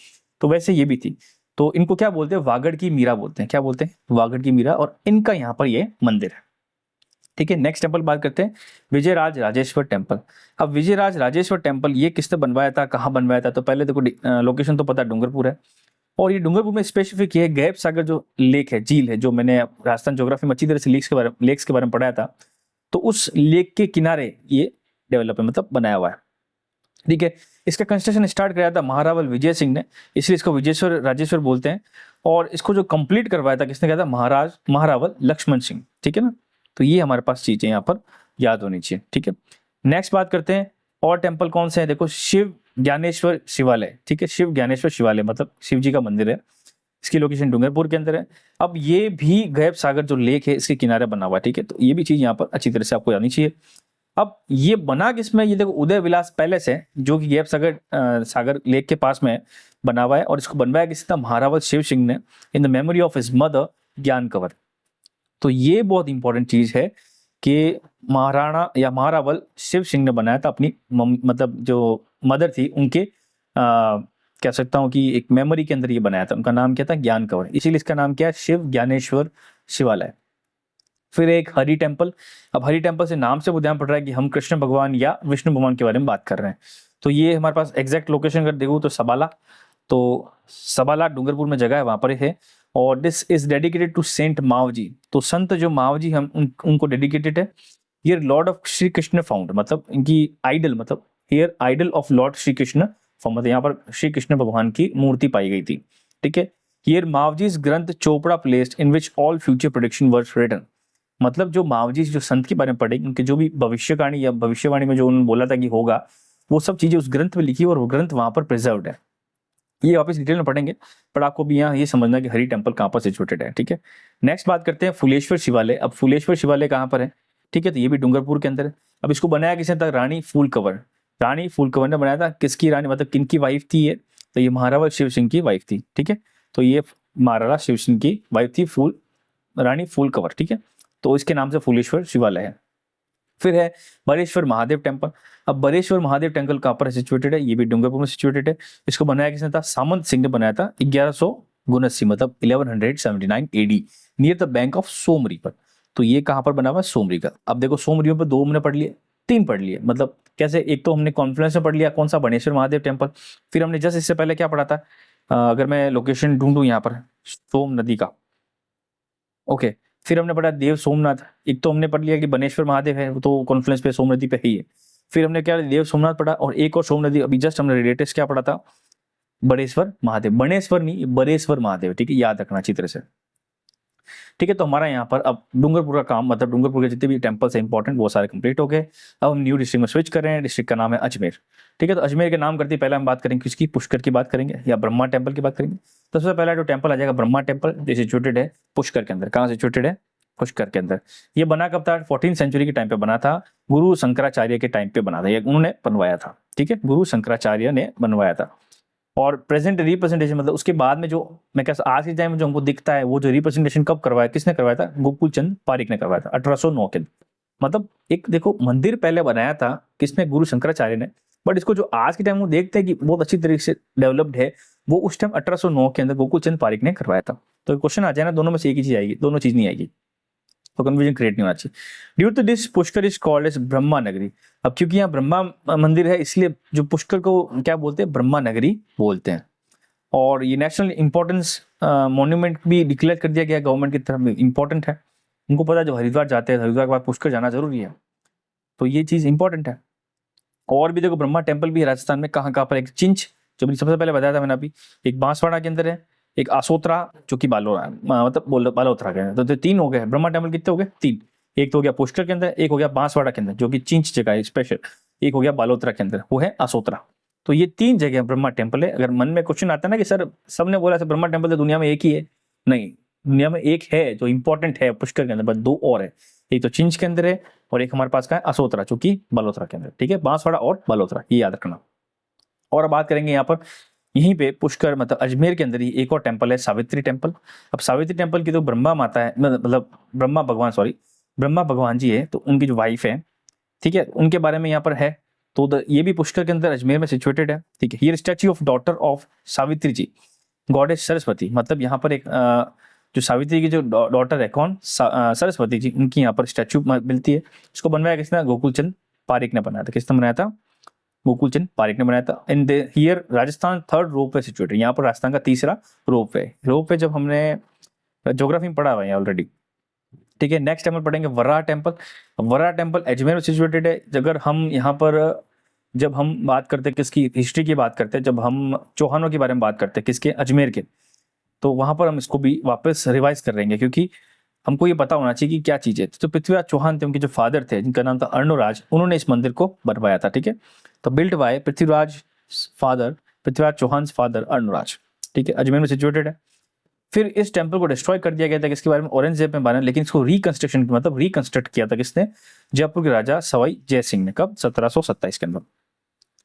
तो वैसे ये भी थी। तो इनको क्या बोलते हैं? वागड़ की मीरा बोलते हैं। क्या बोलते हैं? वागड़ की मीरा। और इनका यहाँ पर ये मंदिर है, ठीक है। नेक्स्ट टेम्पल बात करते हैं, विजयराज राजेश्वर टेम्पल। अब विजयराज राजेश्वर टेम्पल ये किसने बनवाया था, कहाँ बनवाया था? तो पहले देखो लोकेशन तो पता, डूंगरपुर है। और ये डूंगरपुर में स्पेसिफिक ये गैप सागर जो लेक है, झील है, जो मैंने राजस्थान ज्योग्राफी में अच्छी तरह से लेक्स के बारे में पढ़ाया था, तो उस लेक के किनारे ये डेवलप है, मतलब बनाया हुआ है, ठीक है। इसका कंस्ट्रक्शन स्टार्ट कराया था महारावल विजय सिंह ने, इसलिए इसको विजयेश्वर राजेश्वर बोलते हैं। और इसको जो कंप्लीट करवाया था किसने किया था? महारावल लक्ष्मण सिंह, ठीक है ना। तो ये हमारे पास चीजें यहाँ पर याद होनी चाहिए, ठीक है। नेक्स्ट बात करते हैं, और टेम्पल कौन से हैं? देखो, शिव ज्ञानेश्वर शिवालय, ठीक है। शिव ज्ञानेश्वर शिवालय मतलब शिव जी का मंदिर है, इसकी लोकेशन डूंगरपुर के अंदर है। अब ये भी गैप सागर जो लेक है इसके किनारे बना हुआ है, ठीक है। तो ये भी चीज यहाँ पर अच्छी तरह से आपको जाननी चाहिए। अब ये बना किसमें? ये देखो उदय विलास पैलेस है, जो कि गैप सागर लेक के पास में बना हुआ है, और इसको बनवाया किसी था? महारावल शिव सिंह ने, in the memory of his mother ज्ञान कंवर। तो ये बहुत इंपॉर्टेंट चीज है कि महाराणा या महारावल शिव सिंह ने बनाया था, अपनी मतलब जो मदर थी उनके कह सकता हूँ कि एक मेमोरी के अंदर ये बनाया था। उनका नाम क्या था? ज्ञान कंवर, इसीलिए इसका नाम क्या है? शिव ज्ञानेश्वर शिवालय। फिर एक हरि टेम्पल। अब हरि टेम्पल से नाम से वो ध्यान पड़ रहा है कि हम कृष्ण भगवान या विष्णु भगवान के बारे में बात कर रहे हैं। तो ये हमारे पास एग्जैक्ट लोकेशन अगर देखो तो सबाला डूंगरपुर में जगह है, वहां पर है। और this is dedicated to saint Mavji. तो संत जो मावजी हम उनको डेडिकेटेड है। ये lord of Shri Krishna found, मतलब इनकी आइडल, मतलब here idol of lord Shri Krishna, मतलब यहाँ पर श्री कृष्ण भगवान की मूर्ति पाई गई थी, ठीक है। Here Mavji's granth chopda placed in which all future prediction were written. मतलब जो मावजी जो संत के बारे में पढ़े, उनके जो भी भविष्यवाणी या भविष्यवाणी में जो उन्होंने बोला था कि होगा, वो सब चीजें उस ग्रंथ में लिखी और वो ग्रंथ वहां पर प्रिजर्व्ड है। ये वापस डिटेल में पढ़ेंगे, पर आपको भी यहाँ ये समझना कि हरि टेम्पल कहाँ पर सिचुएटेड है, ठीक है। नेक्स्ट बात करते हैं फुलेश्वर शिवालय। अब फुलेश्वर शिवालय कहाँ पर है? ठीक है, तो ये भी डूंगरपुर के अंदर है। अब इसको बनाया किसने था? रानी फूल कंवर। रानी फूलकुंवर ने बनाया था। किसकी रानी मतलब किनकी वाइफ थी ये? तो ये महाराणा शिव सिंह की वाइफ थी, ठीक है। तो ये महाराणा शिव सिंह की वाइफ थी रानी फूलकुंवर, ठीक है। तो इसके नाम से फूलेश्वर शिवालय है। फिर है बरेश्वर महादेव टेम्पल। अब बरेश्वर महादेव टेम्पल कहाँ पर सिचुएटेड है? ये भी डूंगरपुर में सिचुएटेड है। इसको बनाया किसने था? सामंत सिंह ने बनाया था 1179 मतलब 1179 AD, near the bank of Somri पर। तो ये कहाँ पर बना हुआ है? सोमरी का। अब देखो सोमरियों पर 2 हमने पढ़ लिए, 3 पढ़ लिए, मतलब कैसे? एक तो हमने कॉन्फ्लुएंस में पढ़ लिया, कौन सा? बनेश्वर महादेव टेम्पल। फिर हमने जस्ट इससे पहले क्या पढ़ा था? अगर मैं लोकेशन ढूंढूं यहाँ पर, सोम नदी का, ओके। फिर हमने पढ़ा देव सोमनाथ। एक तो हमने पढ़ लिया कि बनेश्वर महादेव है, वो तो कॉन्फ्लुएंस पे सोम नदी पे ही है। फिर हमने क्या देव सोमनाथ पढ़ा, और एक और सोम नदी अभी जस्ट हमने लेटेस्ट क्या पढ़ा था? बड़ेश्वर महादेव। बनेश्वर नहीं, बड़ेश्वर महादेव, ठीक है, याद रखना अच्छी तरह से, ठीक है। तो हमारा यहाँ पर अब डूंगरपुर का काम, मतलब डूंगरपुर के जितने भी टेम्पल्स हैं इंपॉर्टेंट, वो सारे कंप्लीट हो गए। अब हम न्यू डिस्ट्रिक्ट में स्विच कर रहे हैं। डिस्ट्रिक्ट का नाम है अजमेर, ठीक है। तो अजमेर के नाम करते ही पहले हम बात करेंगे किसकी? पुष्कर की बात करेंगे या ब्रह्मा टेम्पल की बात करेंगे। तो सबसे पहला जो टेम्पल आ जाएगा ब्रह्मा टेम्पल, जो सिचुएटेड है पुष्कर के अंदर। कहाँ सिचुएटेड है? पुष्कर के अंदर। ये बना कब था? 14th सेंचुरी के टाइम पे बना था। गुरु शंकराचार्य के टाइम पे बना था, ये उन्होंने बनवाया था, ठीक है। गुरु शंकराचार्य ने बनवाया था। और प्रेजेंट रिप्रेजेंटेशन मतलब उसके बाद में जो मैं क्या आज के टाइम में जो हमको दिखता है, वो जो रिप्रेजेंटेशन कब करवाया, किसने करवाया था? गोकुल चंद पारिक ने करवाया था 1809 के। मतलब एक देखो मंदिर पहले बनाया था किसने? गुरु शंकराचार्य ने। बट इसको जो आज के टाइम में देखते हैं कि बहुत अच्छी तरीके से डेवलप्ड है, वो उस टाइम 1809 के अंदर गोकुल चंद पारिक ने करवाया था। तो क्वेश्चन आ जाए ना, दोनों में से एक ही चीज आएगी, दोनों चीज नहीं आएगी, तो कंफ्यूजन क्रिएट नहीं होना चाहिए। Due to this Pushkar is called as Brahma Nagari. अब क्योंकि यहाँ ब्रह्मा मंदिर है, इसलिए जो पुष्कर को क्या बोलते हैं? ब्रह्मा नगरी बोलते हैं। और ये नेशनल इंपॉर्टेंस मॉन्यूमेंट भी डिक्लेयर कर दिया गया गवर्नमेंट की तरफ, इंपॉर्टेंट है। उनको पता है जब हरिद्वार जाते हैं, हरिद्वार के बाद पुष्कर जाना जरूरी है, तो ये चीज इंपॉर्टेंट है। और भी देखो ब्रह्मा टेम्पल भी है राजस्थान में, कहाँ कहाँ पर? एक चिंच, जो मैंने सबसे पहले बताया था मैंने अभी, एक बांसवाड़ा के अंदर है, एक आसोत्रा जो कि बालोरा मतलब बालोतरा के अंदर। तो 3 हो गए ब्रह्मा टेम्पल। कितने हो गए? 3। एक तो हो गया पुष्कर के अंदर, एक हो गया बांसवाड़ा के अंदर जो कि चिंच जगह है स्पेशल, एक हो गया बालोतरा के अंदर, वो है आसोत्रा। तो ये 3 जगह ब्रह्मा टेम्पल है। अगर मन में क्वेश्चन आता है ना कि सर सबने बोला ब्रह्मा टेम्पल तो दुनिया में एक ही है, नहीं, दुनिया में एक है जो इंपॉर्टेंट है पुष्कर के अंदर, बस 2 और है। एक तो चिंच के अंदर है, और एक हमारे पास का है असोत्रा जो कि बालोतरा के अंदर, ठीक है। बांसवाड़ा और बालोतरा, ये याद रखना। और अब बात करेंगे यहाँ पर, यहीं पे पुष्कर मतलब अजमेर के अंदर ही एक और टेम्पल है, सावित्री टेम्पल। अब सावित्री टेम्पल की तो ब्रह्मा माता है, मतलब ब्रह्मा भगवान, सॉरी ब्रह्मा भगवान जी है, तो उनकी जो वाइफ है, ठीक है, उनके बारे में यहाँ पर है। तो ये भी पुष्कर के अंदर अजमेर में सिचुएटेड है, ठीक है। Here statue of daughter of Savitri ji, goddess Saraswati. मतलब यहाँ पर एक जो सावित्री की जो डॉटर है, कौन? सरस्वती जी, उनकी यहाँ पर स्टैच्यू मिलती है। इसको बनवाया किसने? गोकुल चंद पारिक ने बनाया था। किसने बनाया था? गोकुल चंद पारिक ने बनाया था। In here Rajasthan 3rd rope way situated, यहाँ पर राजस्थान का 3रा रोप वे। रोप वे जब हमने ज्योग्राफी में पढ़ा हुआ है ऑलरेडी, ठीक है। नेक्स्ट टेम्पल पढ़ेंगे वराह टेम्पल। वराह टेम्पल अजमेर में सिचुएटेड है। अगर हम यहाँ पर जब हम बात करते हैं किसकी हिस्ट्री की बात करते हैं, जब हम चौहानों के बारे में बात करते हैं, किसके? अजमेर के, तो वहां पर हम इसको भी वापस रिवाइज कर लेंगे, क्योंकि हमको ये पता होना चाहिए कि क्या चीज है। तो पृथ्वीराज चौहान थे, उनके जो फादर थे जिनका नाम था अर्णोराज, उन्होंने इस मंदिर को बनवाया था, ठीक है। तो built by Prithviraj father, Prithviraj Chauhan father Arnoraj, ठीक है, अजमेर में सिचुएटेड है। फिर इस टेम्पल को डिस्ट्रॉय कर दिया गया था, किसके बारे में? औरंगजेब में बना, लेकिन इसको रिकंस्ट्रक्शन मतलब रिकंस्ट्रक्ट किया था किसने? जयपुर के राजा सवाई जय सिंह ने। कब? 1727 के अंदर।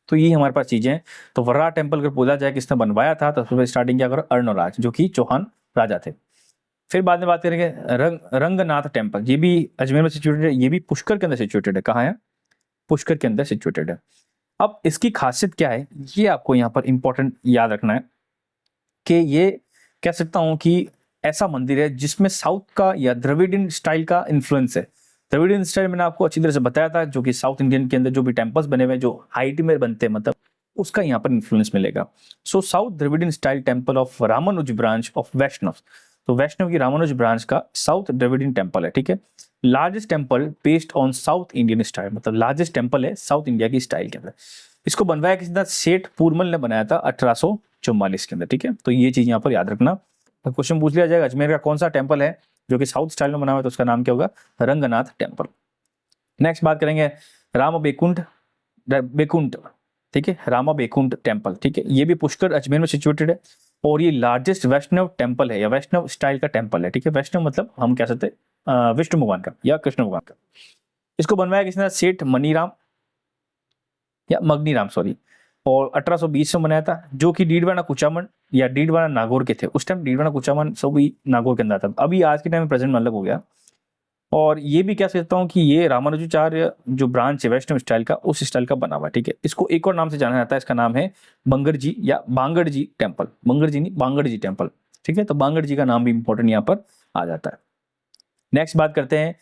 तो ये हमारे पास चीजें हैं। तो वर्रा टेम्पल अगर बोला जाए किसने बनवाया था, तो सबसे स्टार्टिंग क्या करो? अर्णोराज, जो कि चौहान राजा थे। फिर बाद में बात करेंगे रंगनाथ टेम्पल, ये भी अजमेर में सिचुएटेड है, ये भी पुष्कर के अंदर सिचुएटेड है। कहाँ है? पुष्कर के अंदर सिचुएटेड है। अब इसकी खासियत क्या है, ये आपको यहाँ पर इंपॉर्टेंट याद रखना है कि ये कह सकता हूं कि ऐसा मंदिर है जिसमें साउथ का या द्रविडियन स्टाइल का इन्फ्लुएंस है। द्रविडियन स्टाइल मैंने आपको अच्छी तरह से बताया था, जो कि साउथ इंडियन के अंदर जो भी टेम्पल्स बने हुए हैं, जो हाइट में बनते हैं, मतलब उसका यहाँ पर इन्फ्लुएंस मिलेगा। So south Dravidian style temple of Ramanuja branch of Vaishnav, तो वैष्णव की रामानुज ब्रांच का साउथ द्रविडियन टेम्पल है, ठीक है। Largest temple based on south Indian style, मतलब लार्जेस्ट टेम्पल है साउथ इंडिया की स्टाइल के अंदर। इसको बनवाया किसी था? सेठ पूरमल ने बनाया था 1844 के अंदर, ठीक है। तो ये चीज यहाँ पर याद रखना। क्वेश्चन पूछ लिया जाएगा अजमेर का कौन सा टेम्पल है जो कि साउथ स्टाइल में बना हुआ है, तो उसका नाम क्या होगा? रंगनाथ टेम्पल। नेक्स्ट बात करेंगे राम बेकुंठ, ठीक है, रामा बेकुंठ टेम्पल, ठीक है। ये भी पुष्कर अजमेर में सिचुएटेड है, और ये लार्जेस्ट वैष्णव टेम्पल है या वैष्णव स्टाइल का टेम्पल है, ठीक है। वैष्णव मतलब हम कह सकते हैं विष्णु भगवान का या कृष्ण भगवान का। इसको बनवाया किसने? सेठ मनीराम या मगनीराम सॉरी, और 1820 में बनाया था, जो कि डीडवाना कुचामन या डीडवाना नागौर के थे। उस टाइम डीडवाना कुचामन सब भी नागौर के अंदर था, अभी आज के टाइम में प्रेजेंट में अलग हो गया। और ये भी कह सकता हूँ कि ये रामानुजाचार्य जो ब्रांच है वैष्णव स्टाइल का, उस स्टाइल का बना हुआ है, ठीक है। इसको एक और नाम से जाना जाता है, इसका नाम है बंगर जी या बांगड़ जी टेम्पल, बंगर जी नहीं बांगड़ जी टेम्पल, ठीक है। तो बांगड़ जी का नाम भी इंपॉर्टेंट यहाँ पर आ जाता है। नेक्स्ट बात करते हैं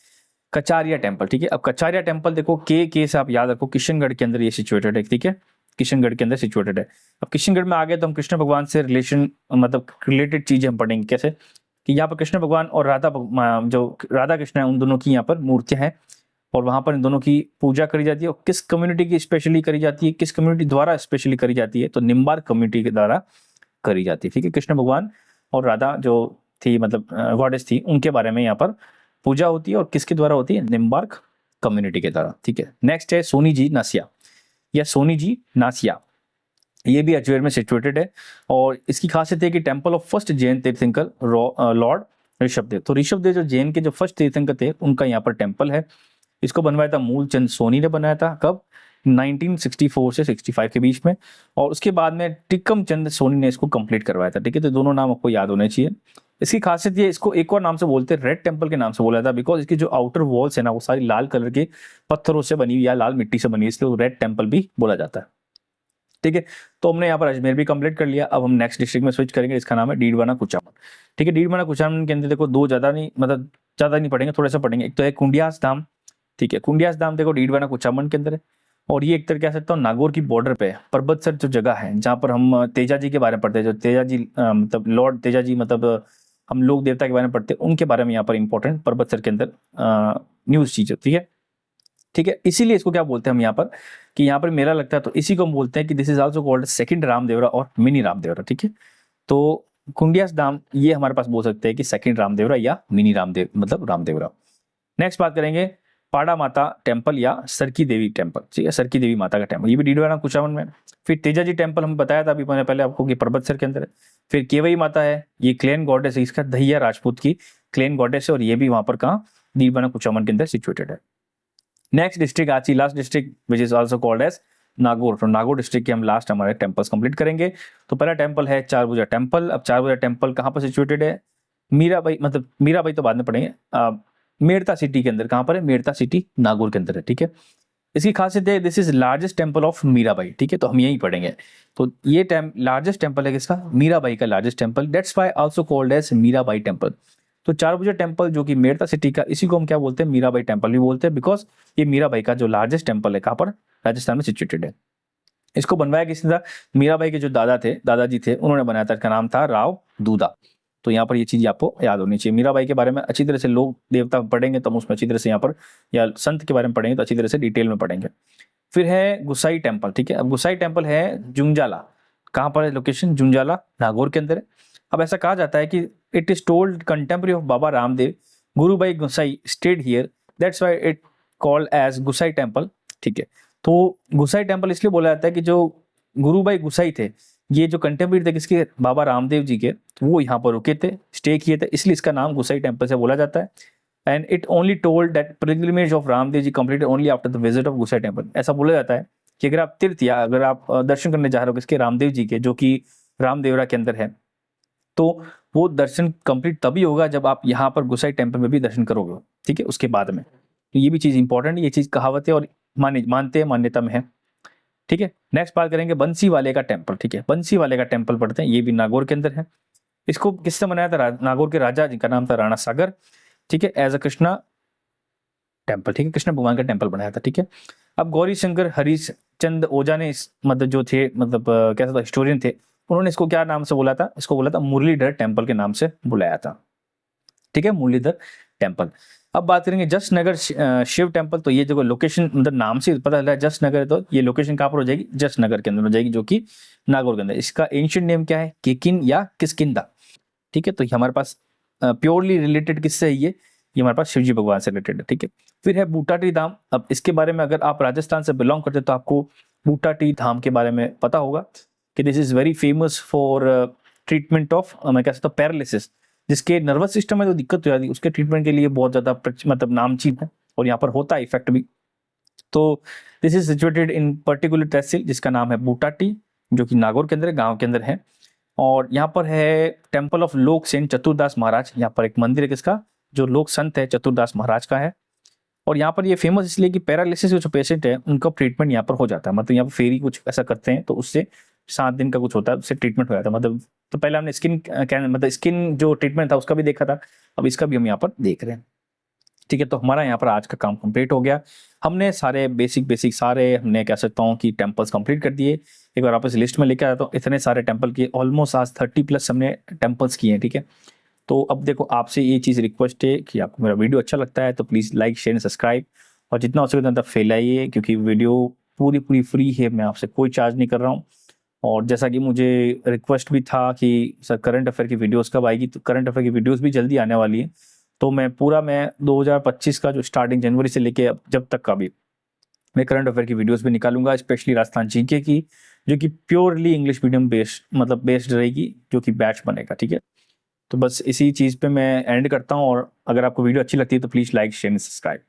कचारिया टेम्पल, ठीक है। अब कचारिया टेम्पल देखो के से आप याद रखो, किशनगढ़ के अंदर ये सिचुएटेड है, ठीक है, किशनगढ़ के अंदर सिचुएटेड है। अब किशनगढ़ में आ गए तो हम कृष्ण भगवान से रिलेशन मतलब रिलेटेड चीजें हम पढ़ेंगे, कैसे कि यहाँ पर कृष्ण भगवान और जो राधा कृष्ण है उन दोनों की यहाँ पर मूर्तियां हैं, और वहां पर इन दोनों की पूजा करी जाती है। और किस कम्युनिटी की स्पेशली करी जाती है, किस कम्युनिटी द्वारा स्पेशली करी जाती है, तो निम्बार कम्युनिटी के द्वारा करी जाती है, ठीक है। कृष्ण भगवान और राधा जो थी मतलब गॉडेस थी, उनके बारे में यहाँ पर पूजा होती है, और किसके द्वारा होती है, निम्बार्क कम्युनिटी के द्वारा, ठीक है। नेक्स्ट है सोनी जी नासिया या सोनी जी नासिया, ये भी अजमेर में सिचुएटेड है, और इसकी खासियत है कि टेम्पल ऑफ फर्स्ट जैन तीर्थंकर लॉर्ड ऋषभदेव। तो ऋषभदेव जो जैन के जो फर्स्ट तीर्थंकर थे, उनका यहाँ पर टेम्पल है। इसको बनवाया था मूलचंद सोनी ने बनाया था, कब 1964 से 65 के बीच में, और उसके बाद में टिक्कम चंद सोनी ने इसको कंप्लीट करवाया था, ठीक है। तो दोनों नाम आपको याद होने चाहिए। इसकी खासियत ये, इसको एक और नाम से बोलते हैं, रेड टेम्पल के नाम से बोला था, बिकॉज इसकी जो आउटर वॉल्स है ना, वो सारी लाल कलर के पत्थरों से बनी हुई या लाल मिट्टी से बनी, इसलिए रेड टेम्पल भी बोला जाता है, ठीक है। तो हमने यहाँ पर अजमेर भी कंप्लीट कर लिया। अब हम नेक्स्ट डिस्ट्रिक्ट में स्विच करेंगे, इसका नाम है डीडवाना कुचामन, ठीक है। डीडवाना कुचामन के अंदर देखो दो ज्यादा नहीं, मतलब ज्यादा नहीं पढ़ेंगे, थोड़ा सा पढ़ेंगे। एक तो है कुंडियास धाम, ठीक है। कुंडियास धाम देखो डीडवाना कुचामन के अंदर है, और ये एक तरह कह सकता हूँ नागौर की बॉर्डर पे है, पर्वतसर जो जगह है जहाँ पर हम तेजा जी के बारे में पढ़ते हैं, जो तेजा जी मतलब लॉर्ड तेजा जी मतलब हम लोग देवता के बारे में पढ़ते हैं, उनके बारे में यहाँ पर इंपॉर्टेंट पर्वतसर के अंदर न्यूज चीज होती है, ठीक है। इसीलिए इसको क्या बोलते हैं हम यहाँ पर, कि यहाँ पर मेला लगता है, तो इसी को हम बोलते हैं कि this is also called second Ramdevra और मिनी रामदेवरा, ठीक है। तो कुंडियास धाम ये हमारे पास बोल सकते हैं कि सेकंड रामदेवरा या मिनी रामदेव मतलब रामदेवरा। नेक्स्ट बात करेंगे पाड़ा माता टेम्पल या सरकी देवी टेम्पल, ठीक है, सरकी देवी माता का टेम्पल, ये भी डीडवाना कुचामन में। फिर तेजा जी टेम्पल हम बताया था अभी मैंने पहले आपको कि पर्वतसर के अंदर है। फिर केवई माता है, ये क्लेन गॉडेस है, इसका दहिया राजपूत की क्लेन गॉडेस है, और ये भी वहां पर कहाँ डीडवाना कुचामन के अंदर सिचुएटेड है। नेक्स्ट डिस्ट्रिक्ट आची last district which is also called as Nagaur. तो नागौर डिस्ट्रिक्ट के हम लास्ट हमारे टेम्पल्स कंप्लीट करेंगे। तो पहला टेम्पल है चारभुजा टेम्पल। अब चारभुजा टेम्पल कहाँ पर सिचुएटेड है, मीराबाई मतलब मीराबाई तो बाद में पढ़ेंगे, मेड़ता सिटी के अंदर, कहाँ पर है, मेड़ता सिटी नागौर के अंदर है, ठीक है। इसकी खासियत है this is largest temple of Mirabai, ठीक है, तो हम यही पढ़ेंगे। तो ये लार्जेस्ट टेम्पल है किसका, मीराबाई का largest temple, that's why also called as Mirabai temple. तो चारभुजा टेम्पल जो कि मेड़ता सिटी का, इसी को हम क्या बोलते हैं, मीराबाई टेम्पल भी बोलते हैं, बिकॉज ये मीराबाई का जो लार्जेस्ट टेम्पल है कहाँ पर, राजस्थान में सिचुएटेड है। इसको बनवाया किसने था, मीराबाई के जो दादा थे, दादाजी थे, उन्होंने बनाया था, इसका नाम था राव दूधा। तो यहाँ पर ये चीज आपको याद होनी चाहिए। मीराबाई के बारे में अच्छी तरह से लोग देवता पढ़ेंगे तो हम उसमें अच्छी तरह से यहाँ पर, या संत के बारे में पढ़ेंगे तो अच्छी तरह से डिटेल में पढ़ेंगे। फिर है गुसाई टेम्पल, ठीक है। अब गुसाई टेम्पल है जुंजाला, कहाँ पर है लोकेशन, जुंजाला नागौर के अंदर है। अब ऐसा कहा जाता है कि it is told contemporary of Baba Ramdev गुरुबाई Gusai stayed here, that's why it called as Gusai temple, ठीक है। तो गुसाई टेम्पल इसलिए बोला जाता है कि जो गुरुबाई गुसाई थे, ये जो कंटेम्प्रेरी थे किसके, बाबा रामदेव जी के, तो वो यहाँ पर रुके थे, स्टे किए थे, इसलिए इसका नाम गुसाई टेम्पल से बोला जाता है। And it only told that pilgrimage of Ramdev ji completed only after the visit of Gusai temple. ऐसा बोला जाता है कि अगर आप तीर्थ या अगर आप दर्शन करने जा रहे हो किसके, रामदेव जी के, जो कि रामदेवरा के अंदर है, तो वो दर्शन कंप्लीट तभी होगा जब आप यहाँ पर गुसाई टेम्पल में भी दर्शन करोगे, ठीक है, उसके बाद में। तो ये भी चीज इंपॉर्टेंट है, ये चीज कहावत है और मानते हैं, मान्यता में है, ठीक है। नेक्स्ट बात करेंगे बंसी वाले का टेम्पल, ठीक है। बंसी वाले का टेम्पल पढ़ते हैं, ये भी नागौर के अंदर है। इसको किसने बनाया था, नागौर के राजा जिनका नाम था राणा सागर, ठीक है, एज अ कृष्णा टेम्पल, ठीक है, कृष्ण भगवान का टेम्पल बनाया था, ठीक है। अब गौरी शंकर हरीश चंद ओझा ने मतलब जो थे मतलब कैसा था, हिस्टोरियन थे, उन्होंने इसको क्या नाम से बोला था, इसको बोला था मुरलीधर टेम्पल के नाम से बुलाया था, ठीक है, मुरलीधर टेम्पल। अब बात करेंगे जस्ट नगर शिव टेम्पल। तो ये जो लोकेशन मतलब नाम से पता चला है जस्ट नगर, तो ये लोकेशन कहाँ पर हो जाएगी, जस्ट नगर के अंदर हो जाएगी, जो कि नागौर के अंदर। इसका एंशिएंट नेम क्या है, केकिन या किसकिंदा, ठीक है। तो ये हमारे पास प्योरली रिलेटेड किससे है, ये हमारे पास शिवजी भगवान से रिलेटेड है, ठीक है। फिर है बूटाटी धाम। अब इसके बारे में अगर आप राजस्थान से बिलोंग करते हो तो आपको बूटाटी धाम के बारे में पता होगा कि this is very famous for treatment of, मैं कह सकता हूँ, पैरालिसिस, जिसके नर्वस सिस्टम में तो दिक्कत हो जाती है, उसके ट्रीटमेंट के लिए बहुत ज्यादा मतलब नामचीन है, और यहाँ पर होता है इफेक्ट भी। तो this is situated in particular tehsil जिसका नाम है बूटाटी, जो कि नागौर के अंदर गांव के अंदर है। और यहाँ पर है टेम्पल ऑफ लोक सेंट चतुरदास महाराज। यहाँ पर एक मंदिर है किसका, जो लोक संत है चतुरदास महाराज का है। और यहाँ पर ये फेमस इसलिए कि पैरालिसिस जो पेशेंट है उनका ट्रीटमेंट यहाँ पर हो जाता है। मतलब यहाँ पर फेरी कुछ ऐसा करते हैं तो उससे 7 दिन का कुछ होता है, उससे ट्रीटमेंट हो जाता है। मतलब तो पहले हमने स्किन जो ट्रीटमेंट था उसका भी देखा था, अब इसका भी हम यहाँ पर देख रहे हैं। ठीक है, तो हमारा यहाँ पर आज का काम कंप्लीट हो गया। हमने सारे बेसिक सारे हमने कह सकता हूँ कि टेम्पल्स कंप्लीट कर दिए। एक बार वापस लिस्ट में लेके आया तो इतने सारे टेम्पल किए, ऑलमोस्ट आज 30+ हमने टेम्पल्स किए हैं। ठीक है, तो अब देखो आपसे ये चीज़ रिक्वेस्ट है कि आपको मेरा वीडियो अच्छा लगता है तो please like share and subscribe, और जितना हो सके उतना फैलाइए, क्योंकि वीडियो पूरी फ्री है, मैं आपसे कोई चार्ज नहीं कर रहा हूँ। और जैसा कि मुझे रिक्वेस्ट भी था कि सर करंट अफेयर की वीडियोस कब आएगी, तो करंट अफेयर की वीडियोस भी जल्दी आने वाली है। तो मैं 2025 का जो स्टार्टिंग जनवरी से लेके अब जब तक का भी मैं करंट अफेयर की वीडियोस भी निकालूंगा, स्पेशली राजस्थान जीके की, जो कि प्योरली इंग्लिश मीडियम बेस्ड रहेगी, जो कि बैच बनेगा। ठीक है, तो बस इसी चीज़ पे मैं एंड करता हूँ। और अगर आपको वीडियो अच्छी लगती है तो please like share and subscribe.